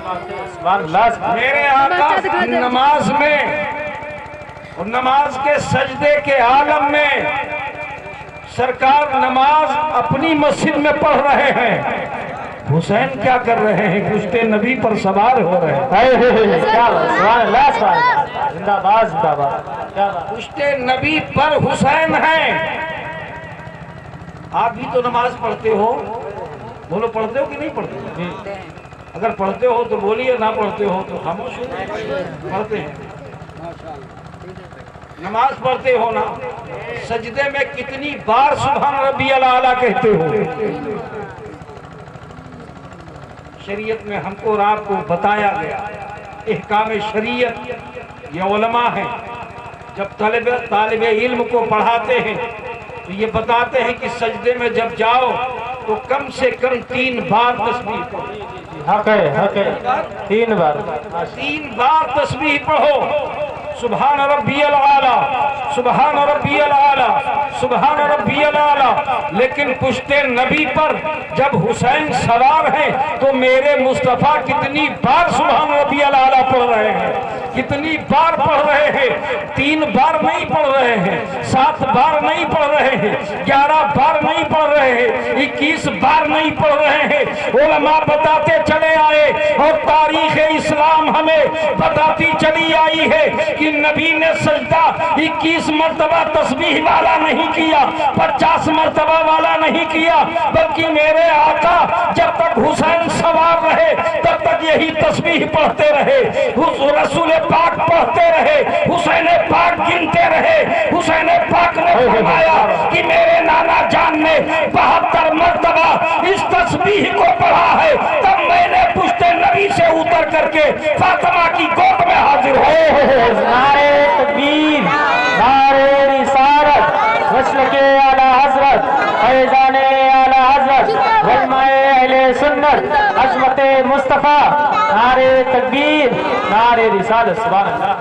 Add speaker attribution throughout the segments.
Speaker 1: मेरे आका नमाज में और नमाज के सजदे के आलम में सरकार नमाज अपनी मस्जिद में पढ़ रहे हैं, हुसैन क्या कर रहे हैं? पुश्ते नबी पर सवार हो रहे हैं। पुश्ते नबी पर हुसैन हैं। आप भी तो नमाज पढ़ते हो, बोलो पढ़ते हो कि नहीं पढ़ते? अगर पढ़ते हो तो बोलिए, ना पढ़ते हो तो खामोश हो। पढ़ते हैं, नमाज पढ़ते हो ना? सजदे में कितनी बार सुभान रब्बियल आला कहते हो? शरीयत में हमको और आपको बताया गया, इहकाम शरीयत ये उलमा है, जब तालिब इल्म को पढ़ाते हैं तो ये बताते हैं कि सजदे में जब जाओ तो कम से कम 3 बार तस्बीह पढ़ो।
Speaker 2: हक है 3
Speaker 1: बार तस्बीह पढ़ो। सुभान रब्बियल आला, सुभान रब्बियल आला, सुभान रब्बियल आला। लेकिन पुश्ते नबी पर जब हुसैन सवार हैं तो मेरे मुस्तफा कितनी बार सुभान रब्बियल आला पढ़ रहे हैं? कितनी बार पढ़ रहे हैं? 3 बार नहीं पढ़ रहे हैं, 7 बार नहीं पढ़ रहे हैं, 11 बार नहीं पढ़ रहे हैं, 21 बार नहीं पढ़ रहे हैं। उलमा बताते चले आए और तारीख इस्लाम हमें बताती चली आई है कि नबी ने सजदा 21 मर्तबा तस्बीह वाला नहीं किया, 50 मर्तबा वाला नहीं किया, बल्कि मेरे आका जब तक हुसैन सवार रहे तब तक यही तस्बीह पढ़ते रहे, रसूल पाक पढ़ते रहे, हुसैन पाक गिनते रहे। हुसैन पाक ने फरमाया कि मेरे नाना जान ने 72 मर्तबा इस तस्बीह को पढ़ा है, तब मैंने पुश्ते नबी से उतर करके फातिमा की गोद में हाजिर हो।
Speaker 2: नारे तकबीर, नारे रिसालत, मसलके आला हजरत, फैजाने आला हजरत, उलमाए अहले सुन्नत, अज़मते मुस्तफा, नारे तकबीर, नारे रिसालत। सुभान अल्लाह।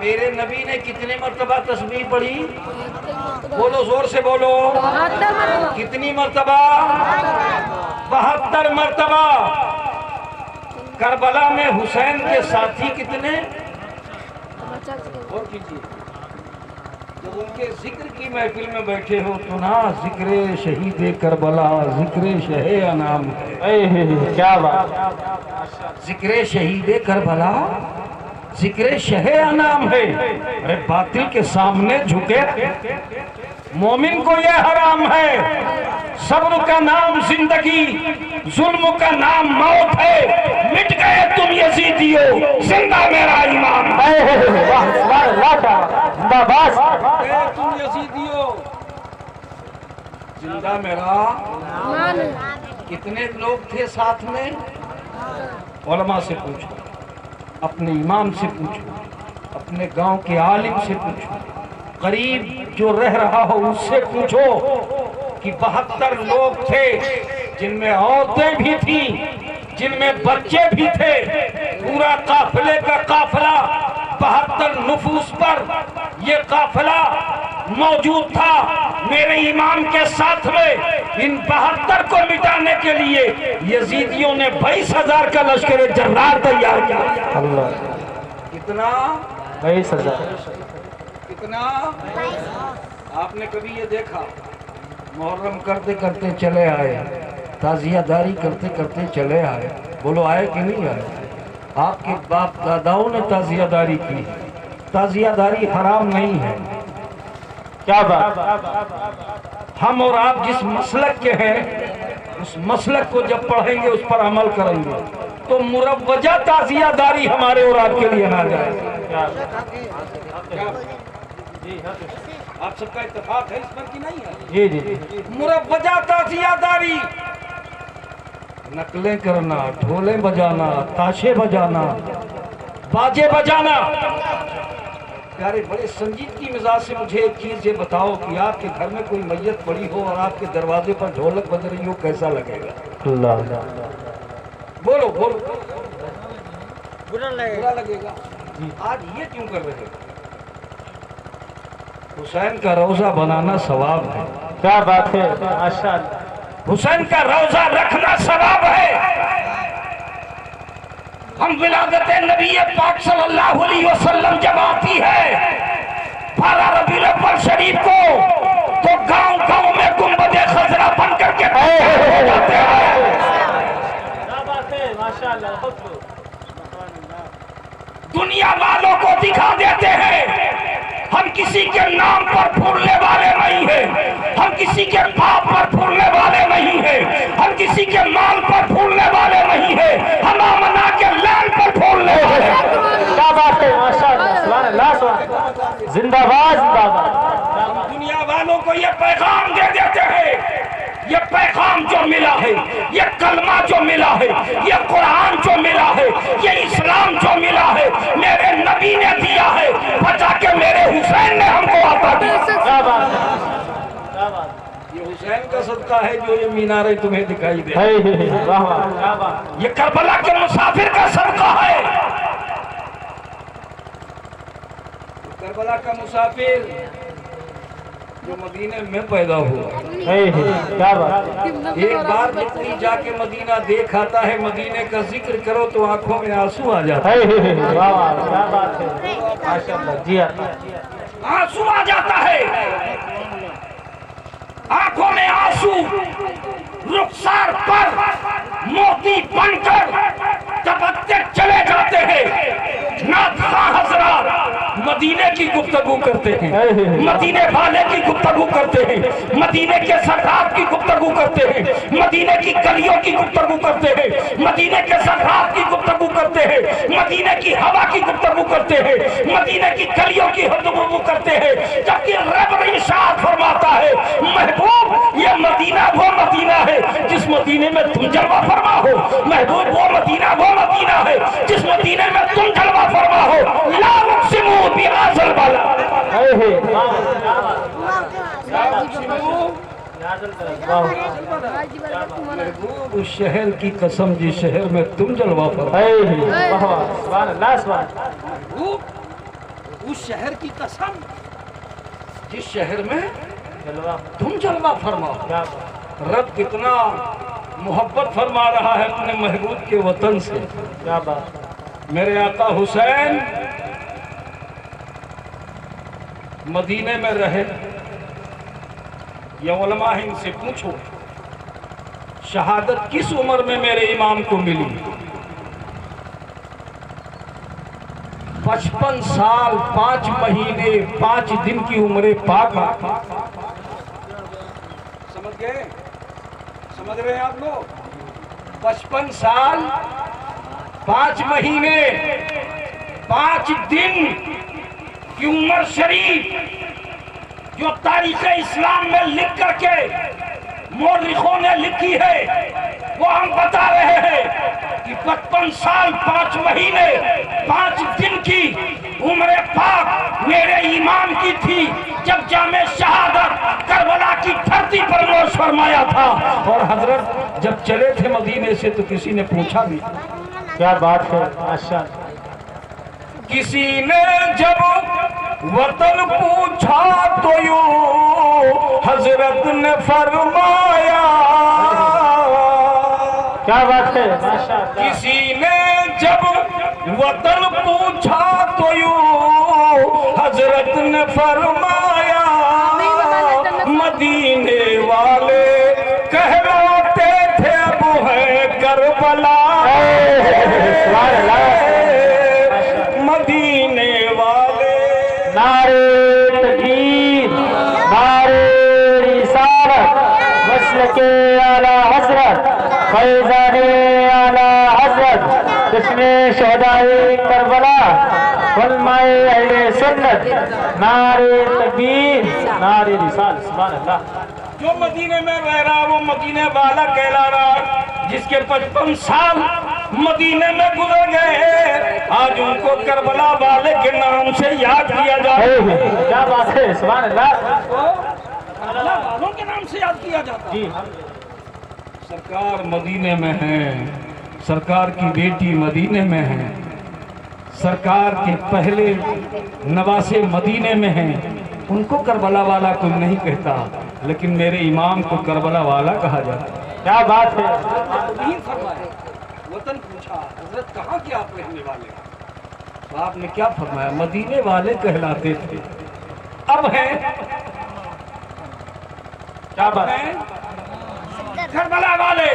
Speaker 1: मेरे नबी ने कितने मर्तबा तस्बीह पढ़ी? बोलो, जोर से बोलो। कितनी मर्तबा? 72 मर्तबा। करबला में हुसैन के साथी कितने? और कीजिए, जब उनके जिक्र की महफिल में बैठे हो तो ना जिक्रे शहीद करबला, जिक्रे शहे अनाम है।
Speaker 2: क्या बात!
Speaker 1: जिक्रे शहीद करबला, जिक्रे शहे अनाम है। अरे बातिल के सामने झुके मोमिन को यह हराम है। सब्र का नाम जिंदगी, जुल्म का नाम मौत है। मिट गए तुम यजीदियो, जिंदा मेरा ईमान है। तुम यजीदियो, जिंदा मेरा। कितने लोग थे साथ में? उलमा से पूछो, अपने इमाम से पूछो, अपने गांव के आलिम से पूछो, करीब जो रह रहा हो उससे पूछो कि 72 लोग थे, जिनमें औरतें भी थी, जिनमें बच्चे भी थे। पूरा काफिले का काफिला 72 नुफूस पर ये काफिला मौजूद था मेरे इमाम के साथ में। इन 72 को मिटाने के लिए यजीदियों ने 22,000 का लश्कर जर्रार तैयार किया। कितना?
Speaker 2: 22,000।
Speaker 1: कितना? आपने कभी ये देखा? मुहर्रम करते करते चले आए, ताजियादारी करते करते चले आए। बोलो आए कि नहीं आए? आपके बाप दादाओं ने ताजियादारी की। ताजियादारी हराम नहीं है।
Speaker 2: क्या बात!
Speaker 1: हम और आप जिस मसलक के हैं उस मसलक को जब पढ़ेंगे, उस पर अमल करेंगे तो मुरव्वजा ताजियादारी हमारे और आपके लिए ना जाए। आप सबका इत्तेफाक है इस पर कि नहीं है?
Speaker 2: जी जी।
Speaker 1: मुरव्वजा ताजियादारी, नकलें करना, ढोले बजाना, ताशे बजाना, बाजे बजाना। प्यारे, बड़े संजीदगी मिजाज से मुझे एक चीज ये बताओ कि आपके घर में कोई मैयत पड़ी हो और आपके दरवाजे पर ढोलक बज रही हो, कैसा लगेगा? बोलो बोलो। बुरा लगेगा। आज ये क्यों कर रहे हो? हुसैन का रोजा बनाना सवाब है।
Speaker 2: क्या बात है, माशाअल्लाह।
Speaker 1: हुसैन का रोजा रखना सवाब है। हम विलादत नबी पाक सल्लल्लाहु अलैहि वसल्लम जब आती है 12 रबीउल अव्वल शरीफ को, तो गांव गांव में गुंबद खजरा बन करके जाते हैं। दुनिया वालों को दिखा देते हैं हम किसी के नाम पर फूलने वाले नहीं हैं, हम किसी के पाप पर फूलने वाले नहीं हैं, हम किसी के माल पर फूलने वाले नहीं हैं, हम आमना के लाल पर फूलने वाले हैं।
Speaker 2: क्या बात है, माशाअल्लाह, सुभान अल्लाह, जिंदाबाद जिंदाबाद।
Speaker 1: दुनिया वालों को ये पैगाम दे देते हैं, ये पैगाम जो मिला है, ये कलमा जो मिला है, ये कुरान जो मिला है, ये इस्लाम जो मिला है, मेरे नबी ने दिया है, बचा के मेरे हुसैन ने हमको आता दिया।
Speaker 2: क्या बात है, क्या बात।
Speaker 1: ये हुसैन का सदका है जो ये मीनारे तुम्हें दिखाई दे।
Speaker 2: वाह वाह, क्या बात।
Speaker 1: ये करबला के मुसाफिर का सदका है। करबला का मुसाफिर जो मदीने में पैदा हुआ,
Speaker 2: क्या बात।
Speaker 1: एक बार जितनी जाके मदीना देख आता है, मदीने का जिक्र करो तो आंखों में आंसू आ जाता है।
Speaker 2: वाह वाह, क्या बात है, माशाअल्लाह। जी
Speaker 1: आंसू आ जाता है, आंखों में आंसू, रुखसार पर मोती बनकर टपकते चले जाते हैं। नाथा हजरात मदीने की गुफ्तगू करते हैं, मदीने वाले की गुफ्तगू करते हैं, मदीने के सरदार की गुफ्तगू करते हैं, मदीने की गलियों की गुफ्तगू करते हैं, मदीने के सरदार की गुफ्तगू करते हैं, मदीने की हवा की गुफ्तगू करते हैं, मदीने की गलियों की गुफ्तगू करते हैं। जबकि रब इरशाद फरमाता है, महबूब ये मदीना वो मदीना है जिस मदीने में तुम जलवा फरमा हो, महबूब वो मदीना है जिस मदीने में तुम जलवा फरमा हो। ला मुक़सिमू बिहाज़ल बाला, उस शहर की कसम जिस शहर में तुम जलवा फरमा, उस शहर की कसम जिस शहर में तुम जलवा फरमा। रब कितना मोहब्बत फरमा रहा है अपने महबूब के वतन से।
Speaker 2: क्या बात।
Speaker 1: मेरे आका हुसैन मदीने में रहे, ये उलमा है, इनसे पूछो शहादत किस उम्र में मेरे इमाम को मिली। 55 साल 5 महीने 5 दिन की उम्र पाक। समझ गए, समझ रहे हैं आप लोग। 55 साल 5 महीने 5 दिन की उम्र शरीफ जो तारीख इस्लाम में लिख करके मौलिकों ने लिखी है, वो हम बता रहे हैं कि 55 साल 5 महीने 5 दिन की उम्र पाक मेरे ईमान की थी जब जामे शहादत करबला की धरती पर नौश फरमाया था। और हजरत जब चले थे मदीने से तो किसी ने पूछा भी।
Speaker 2: क्या बात है, माशाअल्लाह।
Speaker 1: किसी ने जब वतन पूछा तो यूं हजरत ने फरमाया।
Speaker 2: क्या बात है, माशाअल्लाह।
Speaker 1: किसी ने जब वतन पूछा तो यूं हजरत ने फरमाया। मदीने वाले कहलाते थे वो है करबला। मदीने वाले
Speaker 2: नारे तकबीर, नारे रिसालत, मसलके आला हजरत, फैज़ाने आला हजरत, जिसने शहदाए करबला, उलमाए अहले सुन्नत, नारे तकबीर, नारे रिसालत। सुभान अल्लाह।
Speaker 1: जो मदीने में रह रहा वो मदीने वाला कहला रहा। जिसके 55 साल मदीने में गुजर गए, आज उनको करबला वाले के नाम से याद किया जाए।
Speaker 2: क्या बात है, सुभान अल्लाह।
Speaker 1: करबला वालों के नाम से याद किया जाता
Speaker 2: जी।
Speaker 1: सरकार मदीने में है, सरकार की बेटी मदीने में है, सरकार के पहले नवासे मदीने में हैं। उनको करबला वाला कोई नहीं कहता, लेकिन मेरे इमाम को करबला वाला कहा जाता है।
Speaker 2: क्या बात है।
Speaker 1: वतन पूछा हजरत कहाँ के आप रहने वाले हैं? तो आपने क्या फरमाया? मदीने वाले कहलाते थे। अब है क्या बात है? करबला वाले।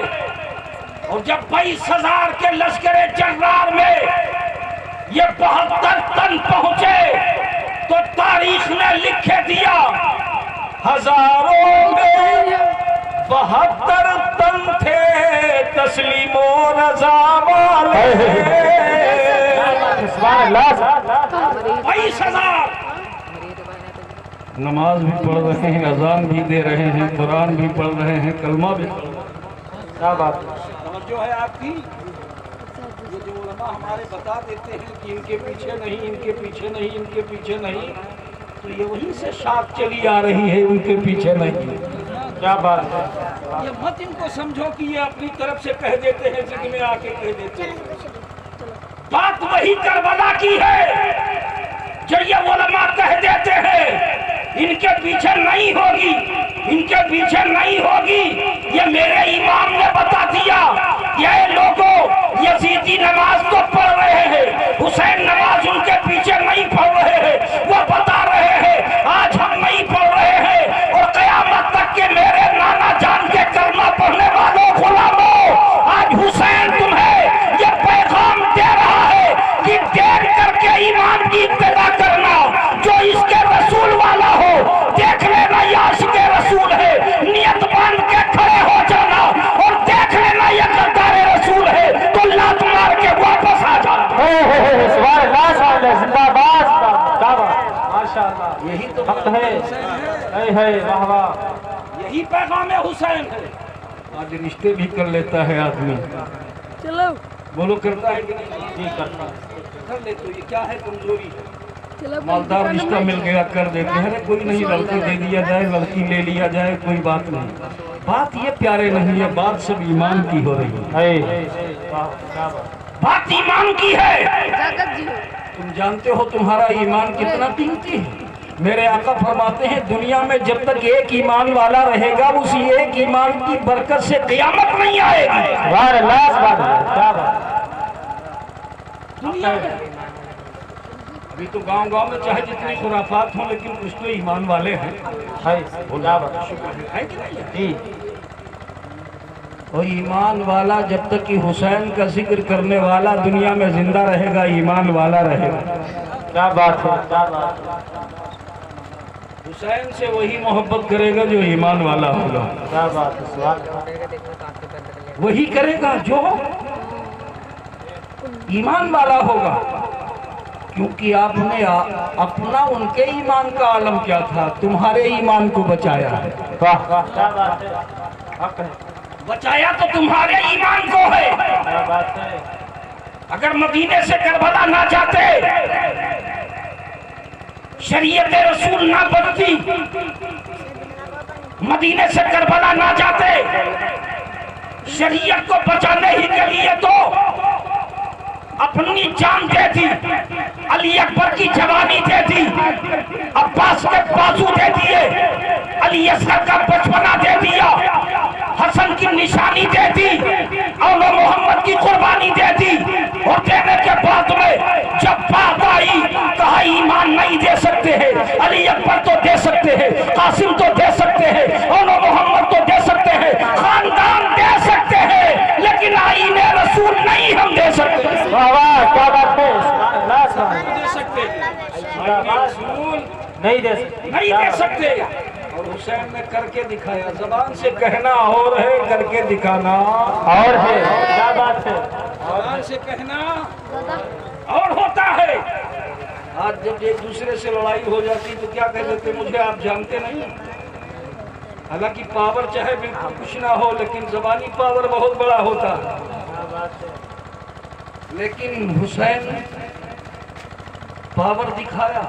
Speaker 1: और जब 22,000 के लश्करे जर्रार में ये 72 तन पहुंचे तो तारीख ने लिख दिया हजारों में 72 तन थे तस्लीमो रजा वाले। 22,000 नमाज भी पढ़ रहे हैं, अजान भी दे रहे हैं, कुरान भी पढ़ रहे हैं, कलमा भी। क्या बात जो है आपकी? ये जो उलमा हमारे बता देते हैं कि इनके पीछे नहीं, इनके पीछे नहीं, इनके पीछे नहीं, तो ये वहीं से शाख चली आ रही है, उनके पीछे नहीं। क्या बात है? ये मत इनको समझो कि ये अपनी तरफ से कह देते हैं, जिद में आके कह देते हैं। बात वही करबला की है जो ये उलमा कह देते हैं इनके पीछे नहीं होगी, इनके पीछे नहीं होगी। ये मेरे इमाम ने बता दिया। ये लोगों यजीदी नमाज तो पढ़ रहे हैं, हुसैन नमाज उनके पीछे नहीं पढ़ रहे हैं। वो बता रहे हैं आज हम नहीं पढ़ रहे हैं और कयामत तक के मेरे नाना जान के कलमा पढ़ने वालों गुलामों, आज हुसैन तुम्हें ये पैगाम दे रहा है कि देख करके ईमान की इत्तेदा करना। जो इसके रसूल वाला हो देख लेना ये आशिके रसूल है, नियत बांध के खड़े हो जाना और देख लेना ये करदारे रसूल है तो लात मार के वापस आ जाना। माशाअल्लाह, यही तो हक है। वाह वाह, यही पैगाम हुसैन है। आज रिश्ते भी कर लेता है आदमी। चलो बोलो, करता है कि नहीं? जी करता है। कर ले तो ये क्या है? कमजोरी है। मालदार रिश्ता मिल गया कर देते हैं, कोई नहीं, लड़की दे दिया जाए, लड़की ले लिया जाए, कोई बात नहीं। बात ये प्यारे नहीं है, बात सब ईमान की हो रही है। बात ईमान की है। तुम जानते हो तुम्हारा ईमान कितना कीमती है। मेरे आका फरमाते हैं दुनिया में जब तक एक ईमान वाला रहेगा उसी एक ईमान की बरकत से क़यामत नहीं आएगी। अभी तो गांव-गांव में चाहे जितनी खुराफात हो लेकिन कुछ तो ईमान वाले हैं। है कि नहीं? और ईमान वाला जब तक कि हुसैन का जिक्र करने वाला दुनिया में जिंदा रहेगा, ईमान वाला रहेगा। क्या बात है? क्या बात है? हुसैन से वही मोहब्बत करेगा जो ईमान वाला होगा। क्या बात है? वही करेगा जो ईमान वाला होगा, क्योंकि आपने अपना उनके ईमान का आलम क्या था, तुम्हारे ईमान को बचाया है। वाह क्या बात है? बचाया तो तुम्हारे ईमान को है। क्या बात है? अगर मदीने से करबला ना जाते, शरीयत रसूल ना बनती, मदीने से करबला ना जाते, शरीयत को बचाने ही के लिए तो अपनी जान दे दी, अली अकबर की जवानी दे दी, अब्बास के बाजू दे दिए, अली असगर का बचपना दे दिया, हसन की निशानी दे दी, औलो मोहम्मद की कुर्बानी दे दी। और देने के बाद में जब बात आई कहा ईमान नहीं दे सकते हैं, अली अकबर तो दे सकते हैं, कासिम तो दे सकते हैं, औलो मोहम्मद तो दे सकते हैं, खानदान दे सकते हैं, लेकिन आईने रसूल नहीं हम दे सकते। क्या बात है? दे सकते नहीं दे सकते। और हुसैन ने करके दिखाया। जबान से कहना और है, करके दिखाना और है। क्या बात है? जबान से कहना और होता है। आज जब एक दूसरे से लड़ाई हो जाती तो क्या कह देते, मुझे आप जानते नहीं। हालांकि पावर चाहे बिल्कुल कुछ ना हो, लेकिन जबानी पावर बहुत बड़ा होता है। लेकिन हुसैन पावर दिखाया।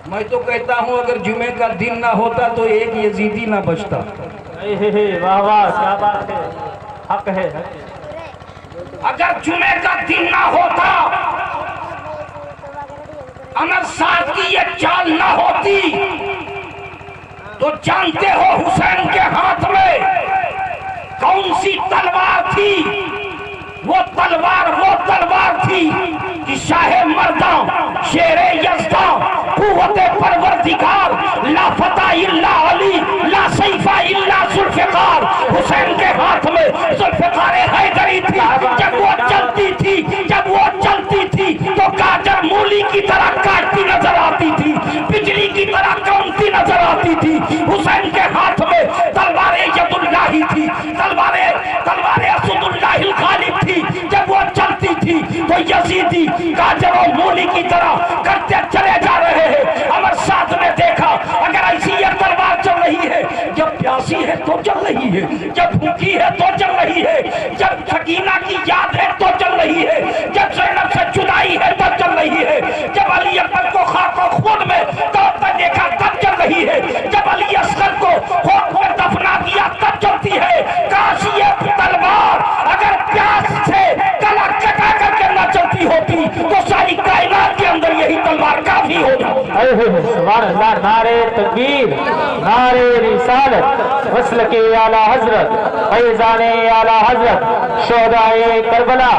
Speaker 1: मैं तो कहता हूं अगर जुमे का दिन ना होता तो एक यजीदी ना बचता। वाह वाह क्या बात है? हक है। अगर जुमे का दिन ना होता, अमर साथ की ये चाल ना होती, तो जानते हो हुसैन के हाथ में कौन सी तलवार थी? वो तलवार वो तलवार थी कि शाहे मर्दा शेरे यज़्दा कुव्वते परवरदिगार ला फता इल्ला अली ला सैफा इल्ला जुल्फ़िकार। हुसैन के हाथ में जुल्फ़िकार हैदरी थी। जब वो चलती थी तो गाजर मूली की तरह काटती नजर आती थी, बिजली की तरह कौनती नजर आती थी। हुसैन के हाथ में तलवारे यदुल्लाही थी, तलवारे असदुल्लाहिल गालिब थी। जब वो चलती थी तो यजीदी गाजर और मूली की तरह करते चले जा रहे हैं। अमर साथ ने देखा अगर ऐसी ये तलवार चल रही है, जब प्यासी है तो चल रही है, जब भूखी है तो चल रही है, जब सकीना की याद है तो चल रही है, जब ज़ैनब से जुदाई है तब चल रही है, जब अली अकबर को खाको खून में दौड़ता देखा तब चल रही है, जब अली असगर को खून में दफना दिया तब चलती है। काश ये तलवार अगर प्यास से गला कटा करके न चलती होती तो सारी कायनात के अंदर यही तलवार काफी हो जाती।
Speaker 2: सुभान अल्लाह। नारे तकबीर, नारे रिसालत, वस्ल के आला हजरत, फैजाने आला हजरत, शोहदाए करबला,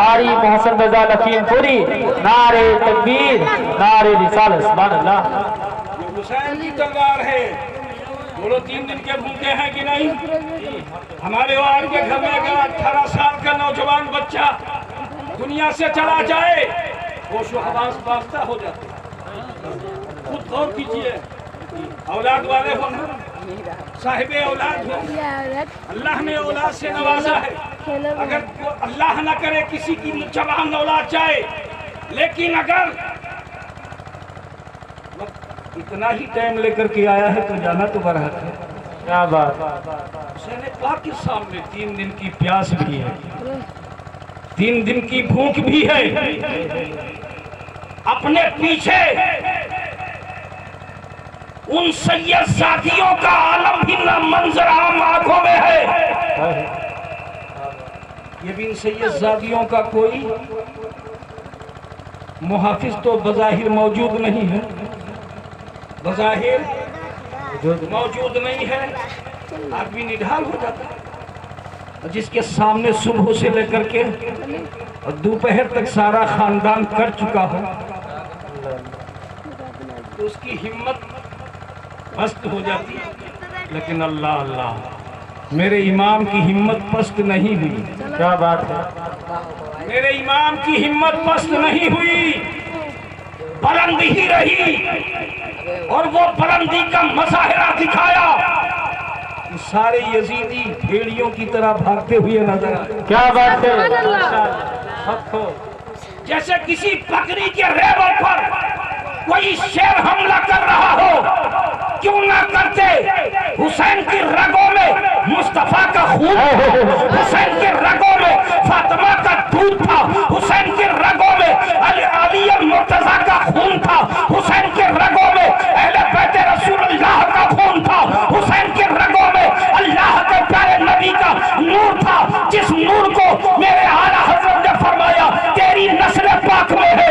Speaker 2: आरी मोहसन रजा लखीमपुरी। नारे तकबीर, नारे रिसालत। सुभान अल्लाह।
Speaker 1: हुसैन की तलवार है। बोलो 3 दिन के भूखे हैं कि नहीं? हमारे वहां के घर में अगर 18 साल का नौजवान बच्चा दुनिया से चला जाए होशो हवास वास्ता हो जाते। खुद गौर कीजिए, औलाद वाले हो, साहिब औलाद हो, अल्लाह ने औलाद से नवाजा है। अगर अल्लाह न करे किसी की जवान औलाद जाए, लेकिन अगर इतना ही टाइम लेकर के आया है तो जाना तो बरहक है।
Speaker 2: क्या बात।
Speaker 1: हुसैन पाक के सामने 3 दिन की प्यास भी है, 3 दिन की भूख भी है। अपने पीछे उन सैयद साथियों का आलम भी न मंजर आम आंखों में है। ये भी इन सैयद साथियों का कोई मुहाफिज तो बज़ाहिर मौजूद नहीं है, बज़ाहिर मौजूद नहीं है। आदमी निढाल हो जाता है। जिसके सामने सुबह से लेकर के और दोपहर तक सारा खानदान कर चुका हो तो उसकी हिम्मत पस्त हो जाती है। लेकिन अल्लाह अल्लाह, मेरे इमाम की हिम्मत पस्त नहीं हुई।
Speaker 2: क्या बात है।
Speaker 1: मेरे इमाम की हिम्मत पस्त नहीं हुई, बुलंद ही रही और वो बुलंदी का मुजाहिरा दिखाया। सारे यजीदी भेड़ियों की तरह भागते हुए नजर आए।
Speaker 2: क्या बात है।
Speaker 1: जैसे किसी बकरी के रेवल पर कोई शेर हमला कर रहा हो, क्यों ना करते। हुसैन की रगों में मुस्तफा का खून था, हुसैन के रगों में फातिमा का दूध था, हुसैन के रगों में अली मुर्तजा का खून था, हुसैन के रगों में अहले बैत रसूलुल्लाह का खून था, हुसैन के रगों में अल्लाह के प्यारे नबी का नूर था, जिस नूर को मेरे आला हजरत ने फरमाया तेरी नस्ल पाक में है।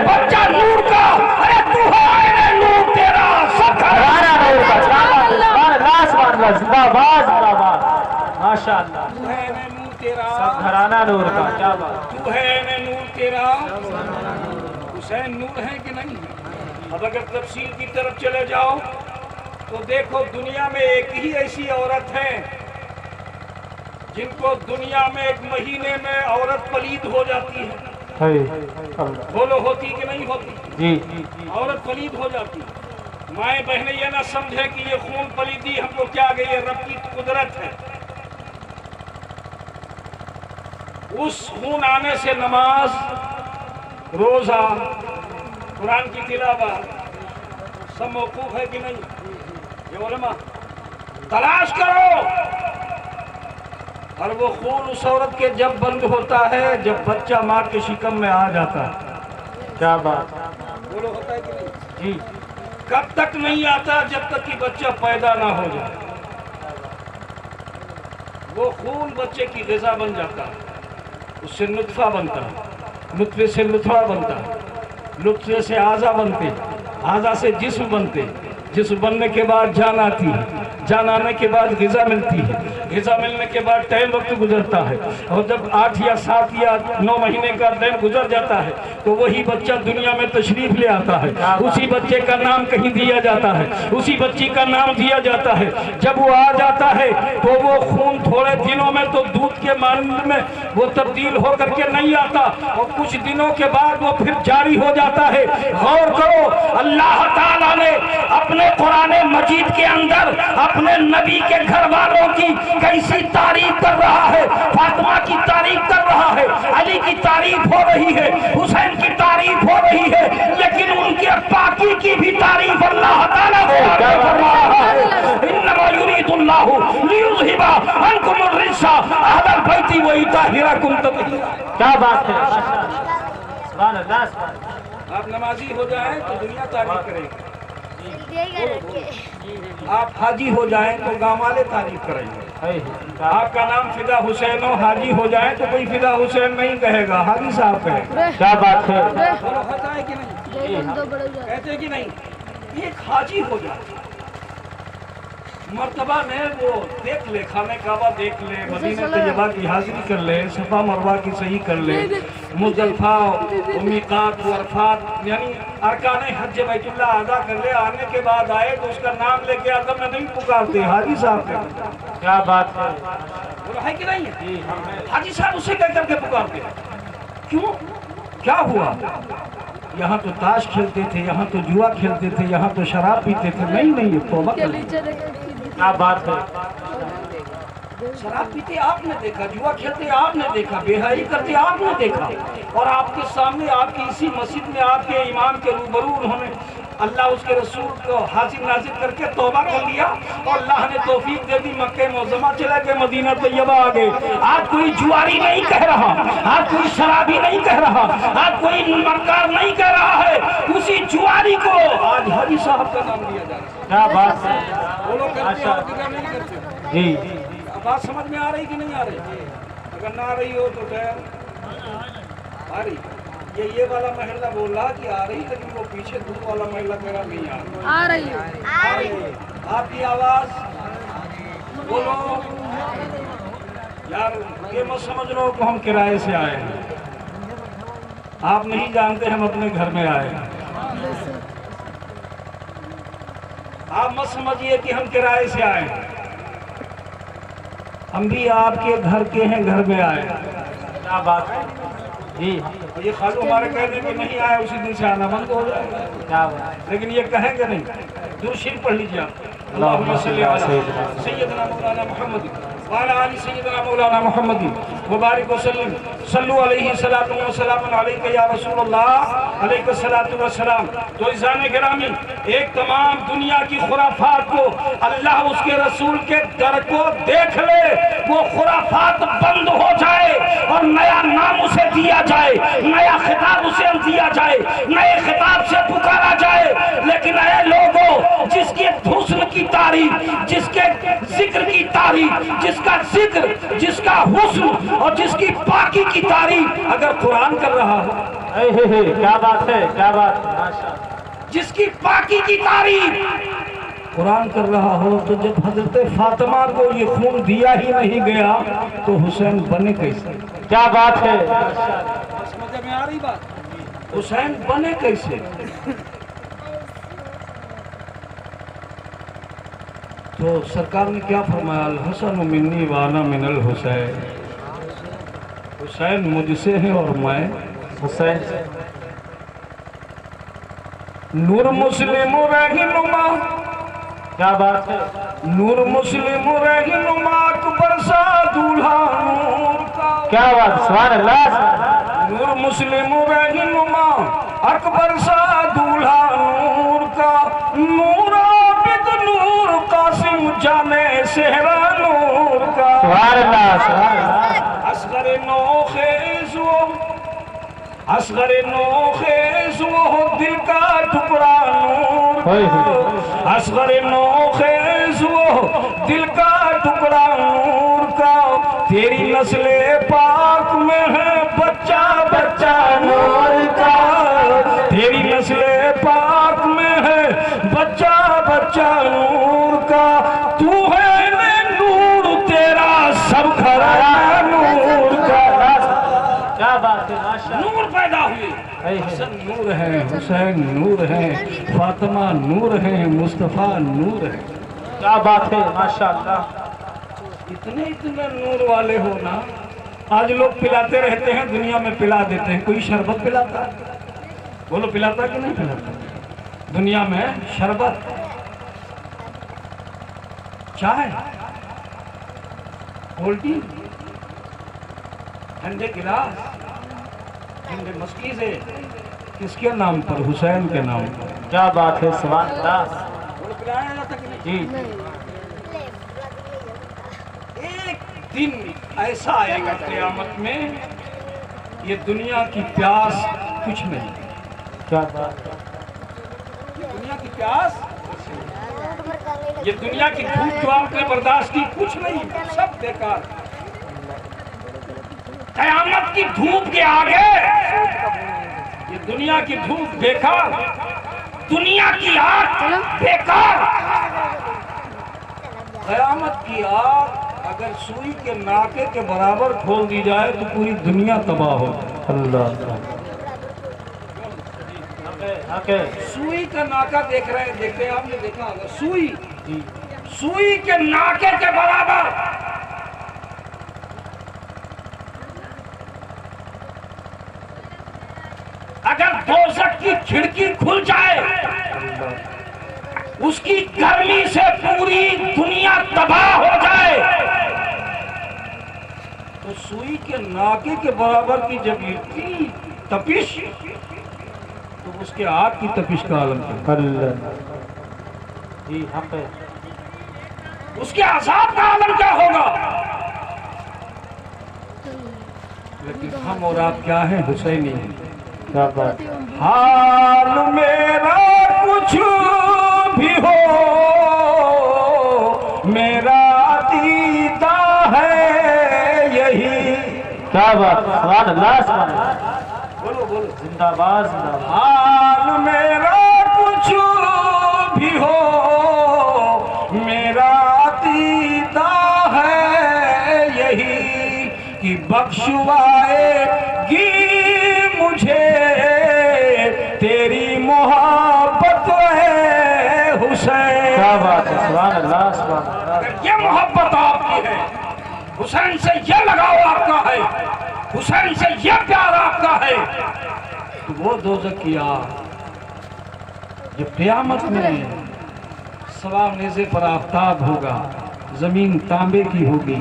Speaker 1: बच्चा नूर का, अरे तू है नूर, तेरा सब घराना नूर का।
Speaker 2: जिंदाबाद जिंदाबाद, माशाअल्लाह।
Speaker 1: तू है नूर तेरा,
Speaker 2: सब घराना नूर का। क्या बात।
Speaker 1: तू है नूर तेरा। हुसैन नूर है कि नहीं? अब अगर तफसील की तरफ चले जाओ तो देखो दुनिया में एक ही ऐसी औरत है जिनको दुनिया में 1 महीने में औरत पलीद हो जाती है। बोलो होती कि नहीं होती?
Speaker 2: जी।
Speaker 1: औरत पलीद हो जाती है। माए बहने ये ना समझे कि ये खून पलीदी हमको क्या गई, ये रब की कुदरत है। उस खून आने से नमाज, रोजा, कुरान की तिलावत सब मौकूफ है कि नहीं? ये उलमा तलाश करो। और वो खून उस औरत के जब बंद होता है जब बच्चा माँ के शिकम में आ जाता है।
Speaker 2: क्या बात।
Speaker 1: बोलो होता है कि नहीं?
Speaker 2: जी।
Speaker 1: कब तक नहीं आता? जब तक कि बच्चा पैदा ना हो जाए। वो खून बच्चे की ग़िज़ा बन जाता है, उससे नुत्फ़ा बनता है, नुत्फ़े से लुत्फ़ा बनता है, लुत्फ़े से आज़ा बनते, आज़ा से जिस्म बनते, जिस्म बनने के बाद जान आती है, जान आने के बाद ग़िज़ा मिलती है, ग़िज़ा मिलने के बाद टाइम वक्त गुजरता है, और जब 8 या 7 या 9 महीने का टाइम गुजर जाता है तो वही बच्चा दुनिया में तशरीफ ले आता है। उसी बच्चे का नाम कहीं दिया जाता है, उसी बच्ची का नाम दिया जाता है। जब वो आ जाता है तो वो खून थोड़े दिनों में तो दूध के मानद में वो तब्दील होकर के नहीं आता, और कुछ दिनों के बाद वो फिर जारी हो जाता है। गौर करो, अल्लाह ताला ने अपने कुरान मजीद के अंदर अपने नबी के घर वालों की कैसी तारीफ कर रहा है। फातिमा की तारीफ कर रहा है, अली की तारीफ हो रही है, हुसैन की तारीफ हो रही है, लेकिन उनके पाकी की भी तारीफ अल्लाह ताला कर रहा है। इन्नमा युरीदुल्लाहु लियुज़हिबा अन्कुमुर रिज्सा अहलल बैति व युतहिरकुम तत्हीरा।
Speaker 2: क्या बात है, सुभान अल्लाह।
Speaker 1: आप नमाजी हो जाएं तो दुनिया तारीफ करेगी, आप हाजी हो जाएं तो गाँव वाले तारीफ करेंगे। आपका नाम फिदा हुसैन हो, हाजी हो जाएं तो कोई फिदा हुसैन नहीं कहेगा, हाजी साहब कहेगा।
Speaker 2: क्या बात है,
Speaker 1: कहता है कि नहीं, कहते कि नहीं, एक हाजी हो जाए मर्तबा में वो देख ले, खाने काबा देख ले, मदीना तैयबा की हाजिरी कर ले, सफा मरवा की सही कर ले, मुज़दलिफा मीक़ात अरफात यानी अरकाने हज बैतुल्लाह अदा कर ले। आने के बाद आए तो उसका नाम लेके आदम में नहीं पुकारते, हाजी साहब के।
Speaker 2: क्या बात है,
Speaker 1: बोला है कि नहीं है, हाजी साहब उसे कह करके पुकारते। क्यों, क्या हुआ? यहाँ तो ताश खेलते थे, यहाँ तो जुआ खेलते थे, यहाँ तो शराब पीते थे। नहीं, तौबा कर ली।
Speaker 2: क्या बात है,
Speaker 1: शराब पीते आपने देखा, जुआ खेलते आपने देखा, बेहाई करते आपने देखा, और आपके सामने आपकी इसी मस्जिद में आपके इमाम के रूबरू उन्होंने अल्लाह उसके रसूल को हाजिर नाजिर करके तौबा कर लिया, और अल्लाह ने तौफीक दे दी, मक्के मुअज़्ज़मा चला के मदीना तैयबा आ गए। आज कोई जुआरी नहीं कह रहा, आज कोई शराबी नहीं कह रहा, आज कोई मक्कार नहीं कह रहा है, उसी जुआरी को आज हाजी साहब का नाम दिया जा रहा है।
Speaker 2: क्या बात है,
Speaker 1: वो लोग करते हो कि नहीं करते?
Speaker 2: जी
Speaker 1: बात समझ में आ रही कि नहीं आ रही? अगर ना आ रही हो तो खैर आ रही। ये वाला महिला बोल रहा कि आ रही, लेकिन वो पीछे दूर वाला महिला मेरा नहीं आ रही है। आपकी आवाज बोलो यार, ये मत समझ लो कि हम किराए से आए हैं। आप नहीं जानते हम अपने घर में आए हैं। आप मत समझिए कि हम किराए से आए हैं, हम भी आपके घर के हैं, घर में आए।
Speaker 2: क्या बात है जी,
Speaker 1: ये खालू हमारे कहने के नहीं आए उसी दिन से आना बंद हो जाएगा।
Speaker 2: क्या बात,
Speaker 1: लेकिन ये कहेंगे नहीं। दुरूद पढ़ लीजिए आप, अल्लाहुम्मा सल्ली अला सय्यदना मौलाना मुहम्मद व अला आलि सय्यदना मौलाना मुहम्मद व बारिक व सल्लिम सल्लु अलैहि सलातु व सलामुन अलैका या रसूलल्लाह अलैका सलातु व सलाम। तो इज़ान गिरामी, एक तमाम दुनिया की खुराफात को अल्लाह उसके रसूल के दर को देख ले, वो खुराफात बंद हो जाए और नया नाम उसे दिया जाए, नया खिताब उसे दिया जाए, नए खिताब से पुकारा जाए। लेकिन ऐ लोगों, जिसके हुस्न की तारीफ, जिसके जिक्र की तारीफ, जिसका जिक्र, जिसका हुस्न और जिसकी पाकी की तारीफ अगर कुरान कर रहा हो,
Speaker 2: क्या बात है, क्या बात, माशाअल्लाह,
Speaker 1: जिसकी पाकी की तारीफ कुरान कर रहा हो, तो जब हजरत फातिमा को ये खून दिया ही नहीं गया तो हुसैन बने कैसे?
Speaker 2: क्या बात है,
Speaker 1: समझ में आ रही बात? हुसैन बने कैसे? तो सरकार ने क्या फरमाया, अल हसन मिन्नी व अना मिनल हुसैन, हुसैन मुझसे है और मैं
Speaker 2: हुसैन से।
Speaker 1: नूर मुस्लिम रहनुमा,
Speaker 2: क्या बात है,
Speaker 1: नूर मुस्लिम रहनुमा अकबर सा दूल्हा नूर का।
Speaker 2: क्या बात, सुभान अल्लाह।
Speaker 1: नूर मुस्लिम रहनुमा अकबर सा दूल्हा नूर का, नूर आबिद नूर कासिम जाने सेहरा नूर का।
Speaker 2: सुभान अल्लाह, सुभान अल्लाह।
Speaker 1: असगर नौखेज़ वो, असगर नौखेज़ वो दिल का टुकड़ा नूर का, असगर नौखेज़ वो दिल का टुकड़ा नूर का। तेरी नस्ले पाक में है बच्चा बच्चा नूर का, तेरी नस्ले पाक में है बच्चा बच्चा नूर का। तू नूर पैदा हुए। हसन नूर है, हुसैन नूर है, फातिमा नूर है, मुस्तफ़ा नूर है।
Speaker 2: क्या बात है, माशाअल्लाह।
Speaker 1: इतने इतने नूर वाले हो ना, आज लोग पिलाते रहते हैं, दुनिया में पिला देते हैं। कोई शरबत पिलाता है? बोलो, पिलाता कि नहीं पिलाता? दुनिया में शरबत, चाय, कोल्ड टी, ठंडे गिलास, ठंडे मस्की से, किसके नाम पर? हुसैन के नाम पर।
Speaker 2: क्या बात है, सुभान अल्लाह।
Speaker 1: बोलो, पिलाया जाता कि नहीं?
Speaker 2: जी।
Speaker 1: एक दिन ऐसा आएगा क़यामत में, ये दुनिया की प्यास कुछ नहीं।
Speaker 2: क्या बात है।
Speaker 1: ये दुनिया की प्यास, ये दुनिया की धूप जो आपने बर्दाश्त की, कुछ नहीं, सब बेकार। क़यामत की धूप के आगे ये दुनिया की धूप बेकार, दुनिया की आग बेकार। क़यामत की आग अगर सुई के नाके के बराबर खोल दी जाए तो पूरी दुनिया तबाह हो।
Speaker 2: अल्लाह।
Speaker 1: सुई का नाका देख रहे हैं, देखते हैं, आपने देखा होगा, सुई, सुई के नाके के बराबर। अगर दोज़ख की खिड़की खुल जाए, उसकी गर्मी से पूरी दुनिया तबाह हो जाए, तो सुई के नाके के बराबर की जब इतनी तपिश, तो उसके आग की तपिश का आलम क्या?
Speaker 2: जी, हम पे
Speaker 1: उसके अज़ाब का आलम क्या होगा? लेकिन हम और आप क्या हैं? हुसैनी हैं।
Speaker 2: क्या बात।
Speaker 1: हाल मेरा कुछ भी हो, मेरा अकीदा है यही।
Speaker 2: क्या बात, सुभान अल्लाह, सुभान अल्लाह।
Speaker 1: बोलो बोलो,
Speaker 2: जिंदाबाद, जिंदाबाद।
Speaker 1: हाल मेरा कुछ भी हो, मेरा अकीदा है यही कि बख्शवाएगी मुझे तेरी मोहब्बत है हुसैन।
Speaker 2: क्या बात है, सुभान अल्लाह, सुभान अल्लाह।
Speaker 1: ये मोहब्बत आपकी है, हुसैन से ये लगाव आपका है, हुसैन से ये प्यार आपका है, तो वो दोज़ख की आग जब क़यामत में सवा नेज़े पर आफ़ताब होगा, जमीन तांबे की होगी,